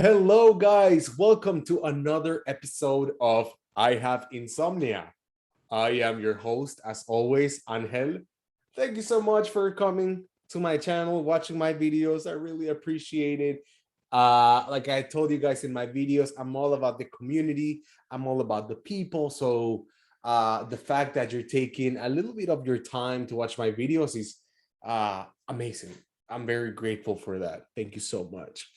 Hello, guys. Welcome to another episode of I Have Insomnia. I am your host, as always, Angel. Thank you so much for coming to my channel, watching my videos. I really appreciate it. Like I told you guys in my videos, I'm all about the community. I'm all about the people. So the fact that you're taking a little bit of your time to watch my videos is amazing. I'm very grateful for that. Thank you so much.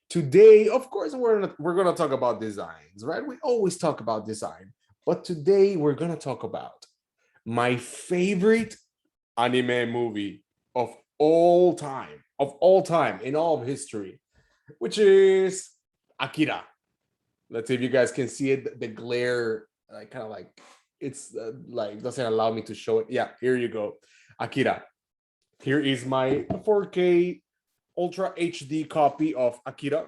Today, of course, we're gonna talk about designs, right? We always talk about design, but today we're gonna talk about my favorite anime movie of all time in all of history, which is Akira. Let's see if you guys can see it. The glare, like kind of like it's like doesn't allow me to show it. Yeah, here you go, Akira. Here is my 4K Ultra HD copy of Akira.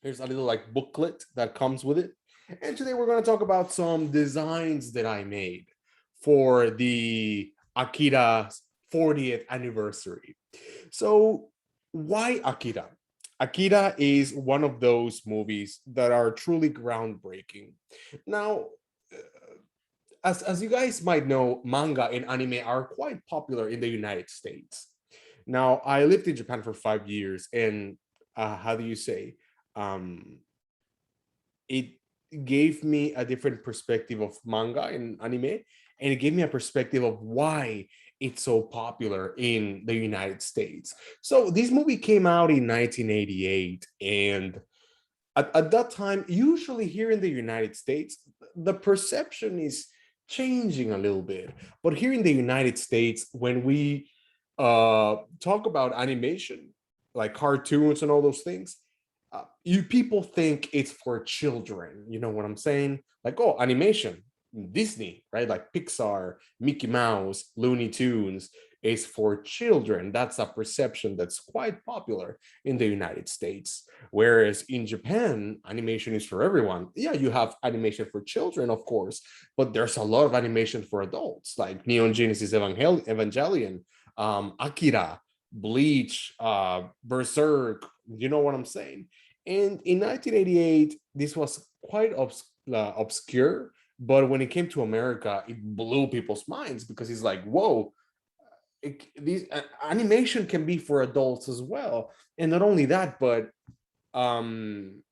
Here's a little like booklet that comes with it. And today we're going to talk about some designs that I made for the Akira 40th anniversary. So, why Akira? Akira is one of those movies that are truly groundbreaking. Now, as you guys might know, manga and anime are quite popular in the United States. Now, I lived in Japan for 5 years, and how do you say? Um, it gave me a different perspective of manga and anime, and it gave me a perspective of why it's so popular in the United States. So this movie came out in 1988, and at that time, usually here in the United States, the perception is changing a little bit. But here in the United States, when we talk about animation, like cartoons and all those things, you people think it's for children. You know what I'm saying? Like, oh, animation, Disney, right? Like Pixar, Mickey Mouse, Looney Tunes is for children. That's a perception that's quite popular in the United States. Whereas in Japan, animation is for everyone. Yeah, you have animation for children, of course, but there's a lot of animation for adults, like Neon Genesis Evangelion, Akira, Bleach, Berserk. You know what I'm saying? And in 1988, this was quite obscure, but when it came to America, it blew people's minds because it's like, whoa, these animation can be for adults as well. And not only that, but um,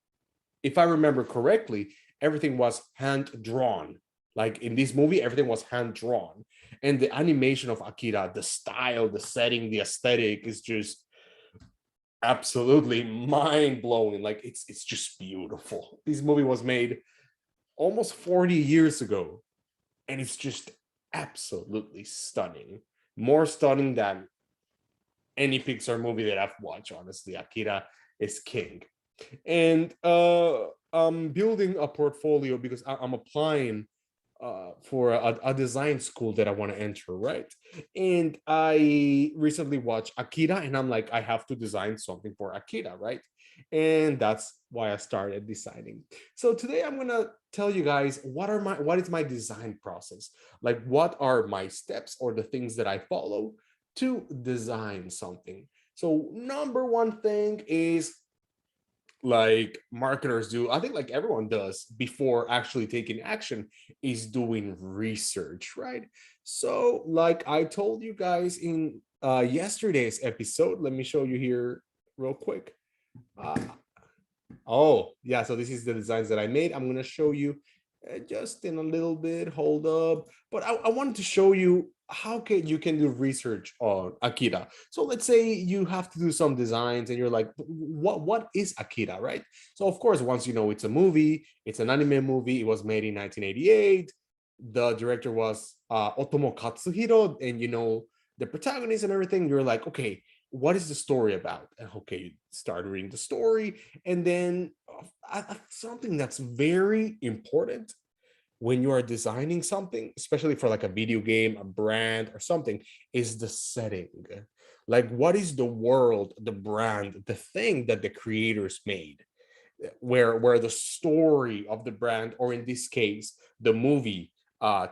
if I remember correctly, everything was hand drawn. Like in this movie, everything was hand drawn, and the animation of Akira, the style, the setting, the aesthetic is just absolutely mind blowing. Like it's just beautiful. This movie was made almost 40 years ago, and it's just absolutely stunning. More stunning than any Pixar movie that I've watched, honestly. Akira is king. And I'm building a portfolio because I'm applying for a design school that I want to enter, right? And I recently watched Akira, and I'm like, I have to design something for Akira, right? And that's why I started designing. So today I'm gonna tell you guys what is my design process, like what are my steps or the things that I follow to design something. So number one thing is like marketers do, I think like everyone does before actually taking action, is doing research, right? So like I told you guys in yesterday's episode, let me show you here real quick. uh, Oh, yeah. So this is the designs that I made. I'm going to show you just in a little bit. Hold up. But I wanted to show you how you can do research on Akira. So let's say you have to do some designs and you're like, what is Akira, right? So of course, once you know it's a movie, it's an anime movie. It was made in 1988. The director was Otomo Katsuhiro, and you know the protagonist and everything. You're like, okay, what is the story about? And okay, you start reading the story, and then something that's very important when you are designing something, especially for like a video game, a brand, or something, is the setting. Like, what is the world, the brand, the thing that the creators made? Where the story of the brand, or in this case, the movie,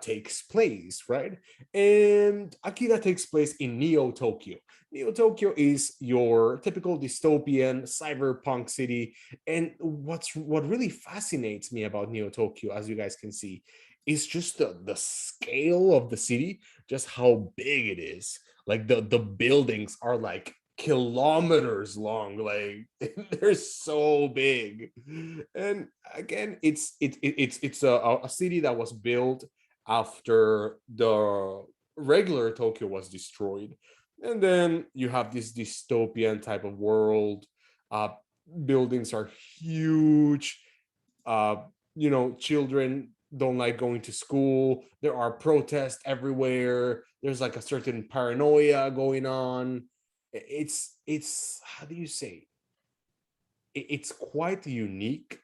takes place, right? And Akira takes place in Neo Tokyo. Neo Tokyo is your typical dystopian cyberpunk city. And what really fascinates me about Neo Tokyo, as you guys can see, is just the scale of the city, just how big it is. Like the buildings are like kilometers long, like they're so big. And again, it's a city that was built after the regular Tokyo was destroyed. And then you have this dystopian type of world. Uh, Buildings are huge. Uh, Children don't like going to school. There are protests everywhere. There's like a certain paranoia going on. It's how do you say? It's quite unique,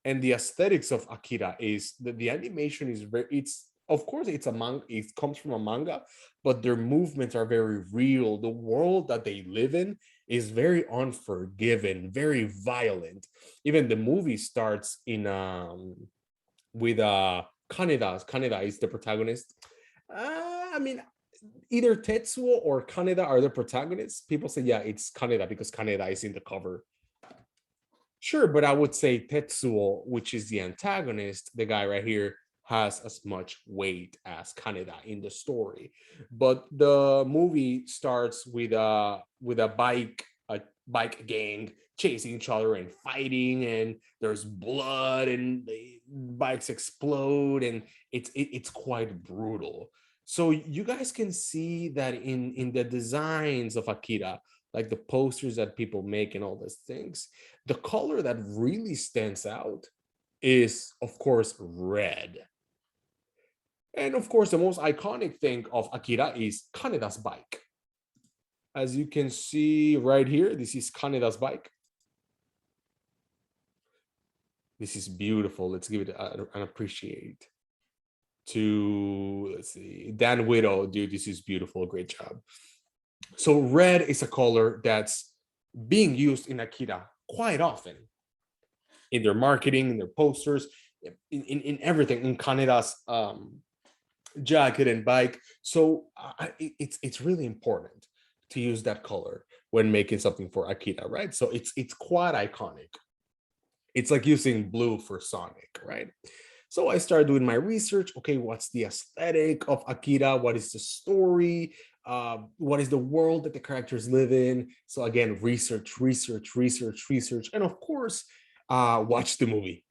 and the aesthetics of Akira is that the animation is very, it's of course it's a manga, it comes from a manga, but their movements are very real. The world that they live in is very unforgiving, very violent. Even the movie starts in with Kaneda is the protagonist. I mean, either Tetsuo or Kaneda are the protagonists. People say, yeah, it's Kaneda because Kaneda is in the cover. Sure, but I would say Tetsuo, which is the antagonist, the guy right here, has as much weight as Kaneda in the story. But the movie starts with a bike gang chasing each other and fighting, and there's blood, and the bikes explode, and it's quite brutal. So you guys can see that in the designs of Akira, like the posters that people make and all these things, the color that really stands out is, of course, red. And of course, the most iconic thing of Akira is Kaneda's bike. As you can see right here, this is Kaneda's bike. This is beautiful. Let's give it an appreciate. Let's see, Dan Widow, dude, this is beautiful. Great job. So red is a color that's being used in Akira quite often in their marketing, in their posters, in everything, in Kaneda's jacket and bike. So it's really important to use that color when making something for Akira, right? So it's quite iconic. It's like using blue for Sonic, right? So I started doing my research. Okay, what's the aesthetic of Akira? What is the story? What is the world that the characters live in? So again, research, and of course, watch the movie.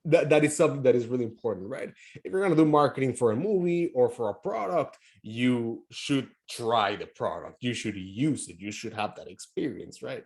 That is something that is really important, right? If you're gonna do marketing for a movie or for a product, you should try the product. You should use it. You should have that experience, right?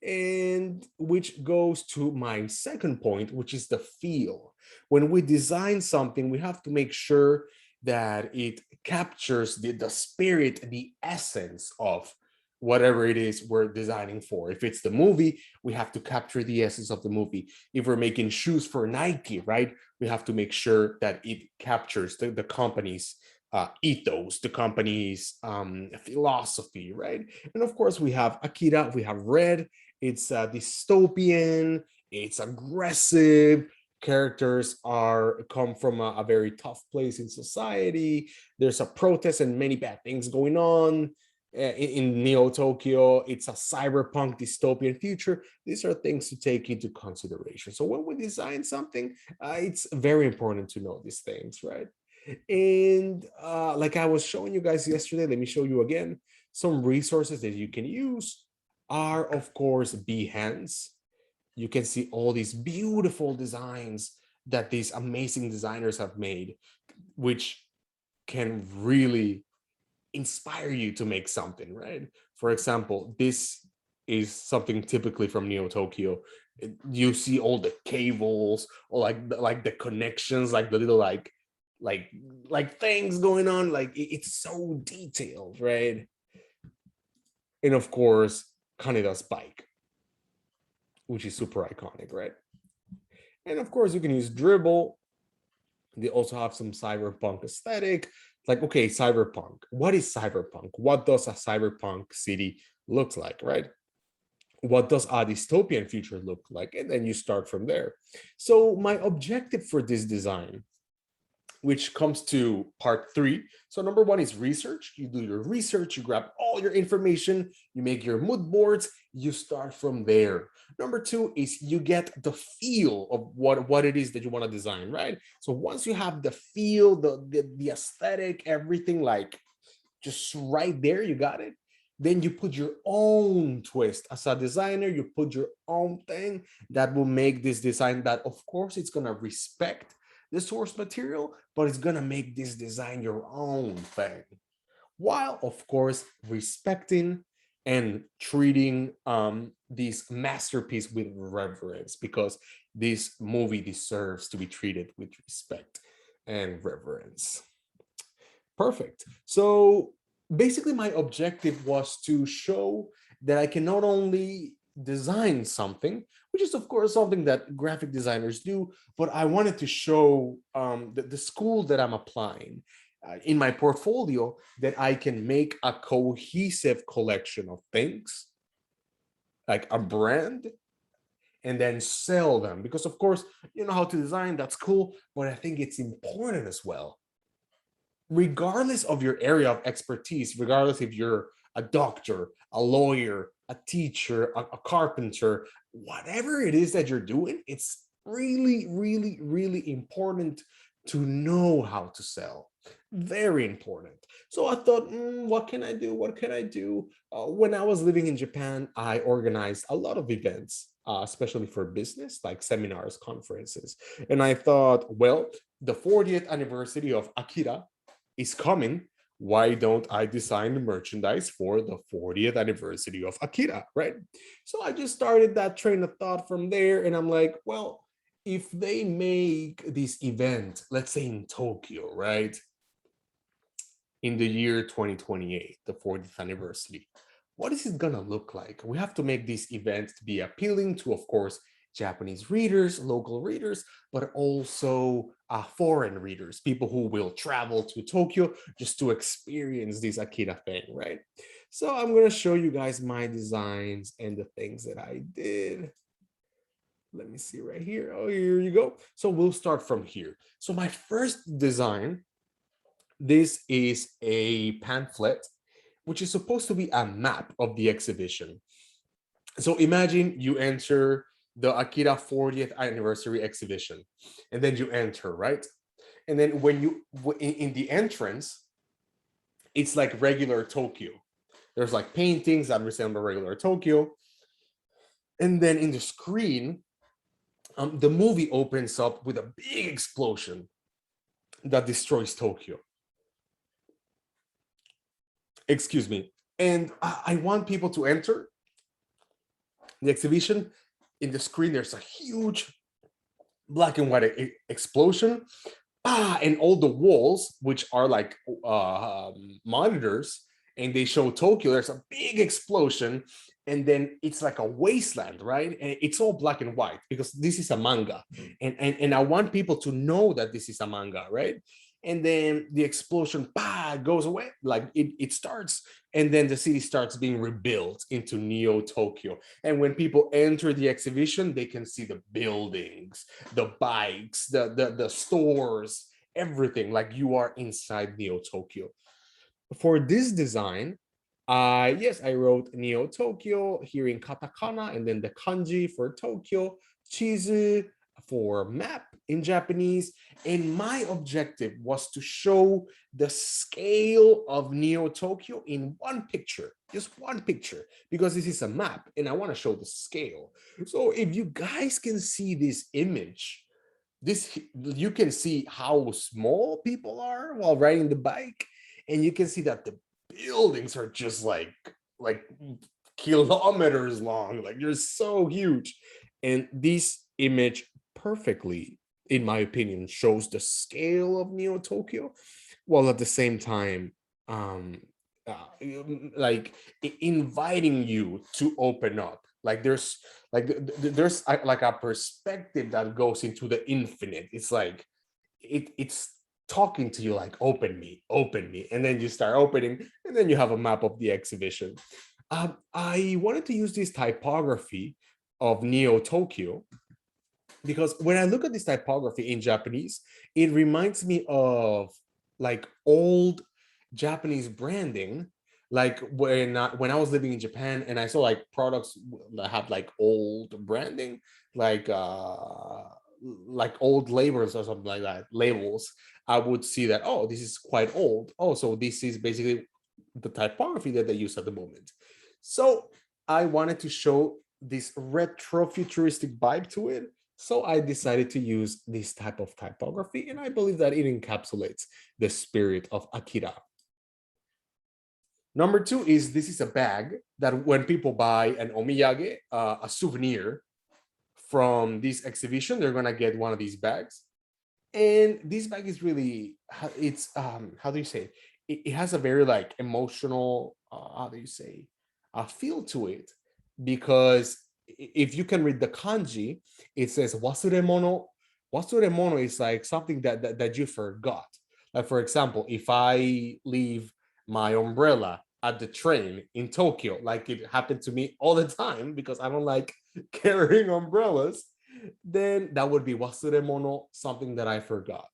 And which goes to my second point, which is the feel. When we design something, we have to make sure that it captures the spirit, the essence of whatever it is we're designing for. If it's the movie, we have to capture the essence of the movie. If we're making shoes for Nike, right, we have to make sure that it captures the company's ethos, the company's philosophy, right? And of course, we have Akira, we have Red. It's dystopian, it's aggressive. Characters come from a very tough place in society. There's a protest and many bad things going on in Neo Tokyo. It's a cyberpunk dystopian future. These are things to take into consideration. So when we design something, it's very important to know these things, right? And like I was showing you guys yesterday, let me show you again. Some resources that you can use are, of course, Behance. You can see all these beautiful designs that these amazing designers have made, which can really inspire you to make something, right? For example, this is something typically from Neo Tokyo. You see all the cables or like the connections, like the little like like things going on. Like it's so detailed, right? And of course, Kaneda's bike, which is super iconic, right? And of course, you can use Dribble. They also have some cyberpunk aesthetic. Like, okay, cyberpunk. What is cyberpunk? What does a cyberpunk city look like, right? What does a dystopian future look like? And then you start from there. So my objective for this design which comes to part 3. So number 1 is research. You do your research, you grab all your information, you make your mood boards, you start from there. Number 2 is you get the feel of what it is that you want to design, right? So once you have the feel, the aesthetic, everything like just right there, you got it. Then you put your own twist as a designer, you put your own thing that will make this design that, of course, it's going to respect the source material, but it's going to make this design your own thing, while of course respecting and treating this masterpiece with reverence, because this movie deserves to be treated with respect and reverence. Perfect. So basically, my objective was to show that I can not only design something, which is, of course, something that graphic designers do, but I wanted to show the school that I'm applying in my portfolio, that I can make a cohesive collection of things, like a brand, and then sell them. Because, of course, you know how to design, that's cool, but I think it's important as well, regardless of your area of expertise, regardless if you're a doctor, a lawyer, a teacher, a carpenter, whatever it is that you're doing, it's really, really, really important to know how to sell. Very important. So I thought, what can I do? What can I do? When I was living in Japan, I organized a lot of events, especially for business, like seminars, conferences. And I thought, well, the 40th anniversary of Akira is coming. Why don't I design merchandise for the 40th anniversary of Akira, right? So I just started that train of thought from there, and I'm like, well, if they make this event, let's say in Tokyo, right, in the year 2028, the 40th anniversary, what is it gonna look like? We have to make this event to be appealing to, of course, Japanese readers, local readers, but also foreign readers, people who will travel to Tokyo just to experience this Akira thing, right? So I'm gonna show you guys my designs and the things that I did. Let me see right here. Oh, here you go. So we'll start from here. So my first design, this is a pamphlet, which is supposed to be a map of the exhibition. So imagine you enter the Akira 40th anniversary exhibition, and then you enter, right? And then when you in the entrance, it's like regular Tokyo. There's like paintings that resemble regular Tokyo, and then in the screen, the movie opens up with a big explosion that destroys Tokyo. Excuse me. And I want people to enter the exhibition. In the screen, there's a huge black and white explosion. And all the walls, which are like monitors, and they show Tokyo, there's a big explosion, and then it's like a wasteland, right? And it's all black and white because this is a manga. And I want people to know that this is a manga, right? And then the explosion goes away, like it starts, and then the city starts being rebuilt into Neo Tokyo. And when people enter the exhibition, they can see the buildings, the bikes, the stores, everything, like you are inside Neo Tokyo. For this design, yes, I wrote Neo Tokyo here in katakana, and then the kanji for Tokyo, chizu for map in Japanese. And my objective was to show the scale of Neo Tokyo in one picture, just one picture, because this is a map and I want to show the scale. So if you guys can see this image, you can see how small people are while riding the bike, and you can see that the buildings are just like kilometers long, like they're so huge. And this image perfectly, in my opinion, shows the scale of Neo Tokyo, while at the same time like inviting you to open up. Like there's like a perspective that goes into the infinite. It's like it's talking to you like, open me, and then you start opening, and then you have a map of the exhibition. I wanted to use this typography of Neo Tokyo because when I look at this typography in Japanese, it reminds me of like old Japanese branding. Like when I was living in Japan and I saw like products that have like old branding, like old labels or something like that, labels, I would see that, oh, this is quite old. Oh, so this is basically the typography that they use at the moment. So I wanted to show this retro futuristic vibe to it. So I decided to use this type of typography, and I believe that it encapsulates the spirit of Akira. Number two is this is a bag that when people buy an omiyage, a souvenir from this exhibition, they're gonna get one of these bags. And this bag is really, it's how do you say it has a very like emotional, how do you say, a feel to it, because if you can read the kanji, it says wasuremono. Wasuremono is like something that you forgot. Like for example, if I leave my umbrella at the train in Tokyo, like it happened to me all the time because I don't like carrying umbrellas, then that would be wasuremono, something that I forgot.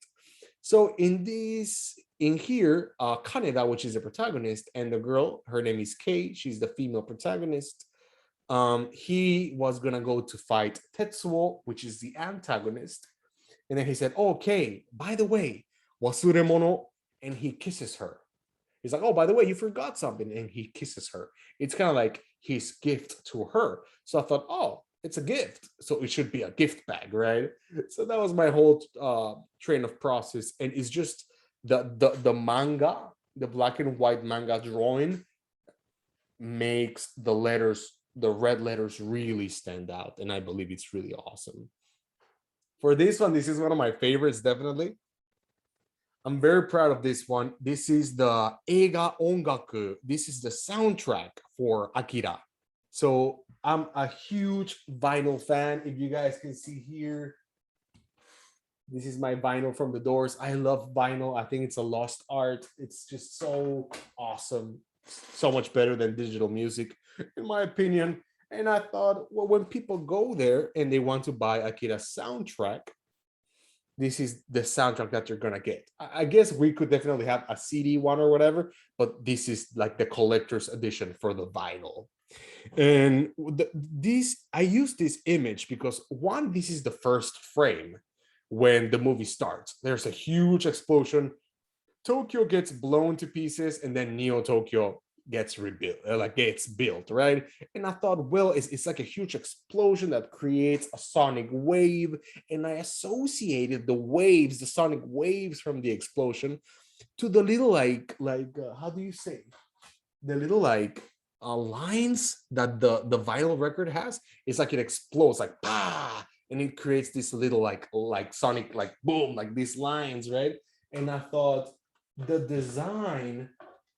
So in here, Kaneda, which is the protagonist, and the girl, her name is Kei, she's the female protagonist. He was gonna go to fight Tetsuo, which is the antagonist, and then he said, "Oh, Kei, by the way, wasuremono," and he kisses her. He's like, "Oh, by the way, you forgot something," and he kisses her. It's kind of like his gift to her. So I thought, oh, it's a gift, so it should be a gift bag, right? So that was my whole train of process, and it's just the manga, the black and white manga drawing makes the letters, the red letters, really stand out, and I believe it's really awesome. For this one, this is one of my favorites, definitely. I'm very proud of this one. This is the Eiga Ongaku. This is the soundtrack for Akira. So I'm a huge vinyl fan. If you guys can see here, this is my vinyl from the Doors. I love vinyl. I think it's a lost art. It's just so awesome. So much better than digital music, in my opinion. And I thought, well, when people go there and they want to buy Akira's soundtrack, this is the soundtrack that you're gonna get. I guess we could definitely have a CD one or whatever, but this is like the collector's edition for the vinyl. And this, I use this image because one, this is the first frame when the movie starts. There's a huge explosion. Tokyo gets blown to pieces, and then Neo Tokyo gets rebuilt, like gets built, right? And I thought, well, it's like a huge explosion that creates a sonic wave, and I associated the waves, the sonic waves from the explosion, to the little how do you say, the little lines that the vinyl record has. It's like it explodes, like bah, and it creates this little like sonic, like boom, like these lines, right? And I thought the design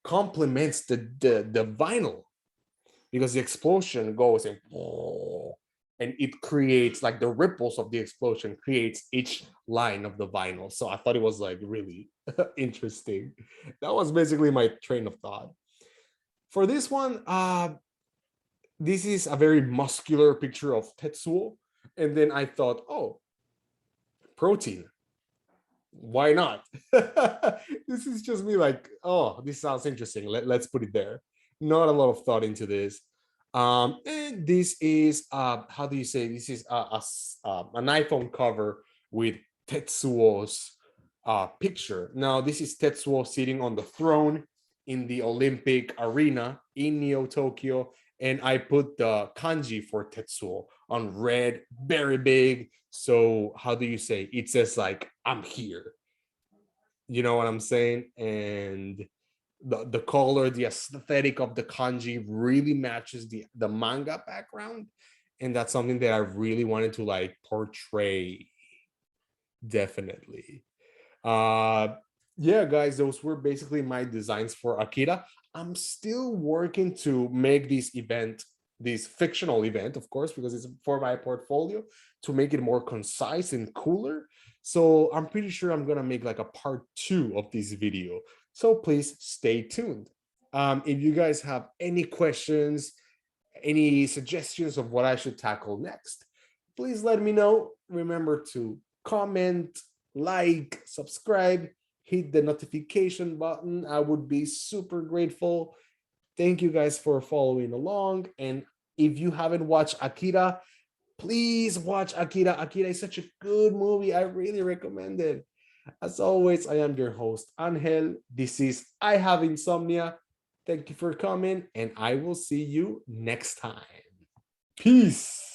complements the vinyl, because the explosion goes and it creates like the ripples of the explosion creates each line of the vinyl. So I thought it was like really interesting. That was basically my train of thought. For this one, this is a very muscular picture of Tetsuo, and then I thought, oh, protein, why not? This is just me like, oh, this sounds interesting. Let's put it there. Not a lot of thought into this. And this is how do you say, this is an iPhone cover with Tetsuo's picture. Now this is Tetsuo sitting on the throne in the Olympic arena in Neo Tokyo, and I put the kanji for Tetsuo on red, very big. So how do you say? It says like, I'm here. You know what I'm saying? And the color, the aesthetic of the kanji really matches the manga background. And that's something that I really wanted to like portray. Definitely. Yeah, guys, those were basically my designs for Akira. I'm still working to make this event, this fictional event, of course, because it's for my portfolio, to make it more concise and cooler. So I'm pretty sure I'm gonna make like a part 2 of this video. So please stay tuned. If you guys have any questions, any suggestions of what I should tackle next, please let me know. Remember to comment, like, subscribe, hit the notification button. I would be super grateful. Thank you guys for following along. And if you haven't watched Akira, please watch Akira. Akira is such a good movie. I really recommend it. As always, I am your host, Angel. This is I Have Insomnia. Thank you for coming, and I will see you next time. Peace.